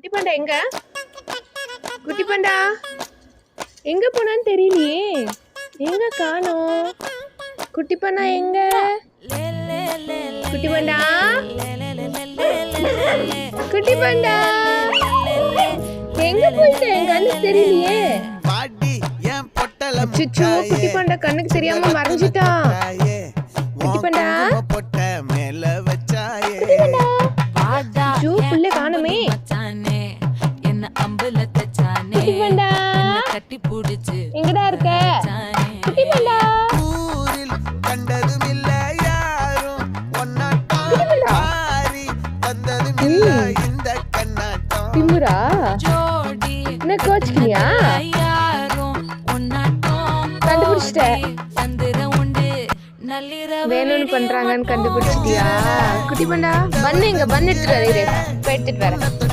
குட்டி பாண்டா எங்க? குட்டி பாண்டா எங்க போனான்னு தெரியலையே. எங்க காணோம்? குட்டி பாண்டா எங்க? குட்டி பாண்டா, குட்டி பாண்டா எங்க போயிட்ட? எங்க கண்ணுக்கு தெரியலையே. அச்சச்சோ, குட்டி பாண்டா கண்ணுக்கு தெரியாம மறைஞ்சிட்டான். குட்டி பாண்டா, குட்டி பாண்டா, அச்சோ புள்ள காணுமே. குட்டி பாண்டா எங்கடா இருக்க? குட்டி பாண்டா, திமுரா என்ன கோச்சுக்கிறியா? கண்டுபிடிச்சிட்ட, வேணும்னு பண்றாங்கன்னு கண்டுபிடிச்சிட்டியா? குட்டி பாண்டா பண்ணு, இங்க பண்ணு எடுத்துட்டு வரேன், எடுத்துட்டு வரேன்.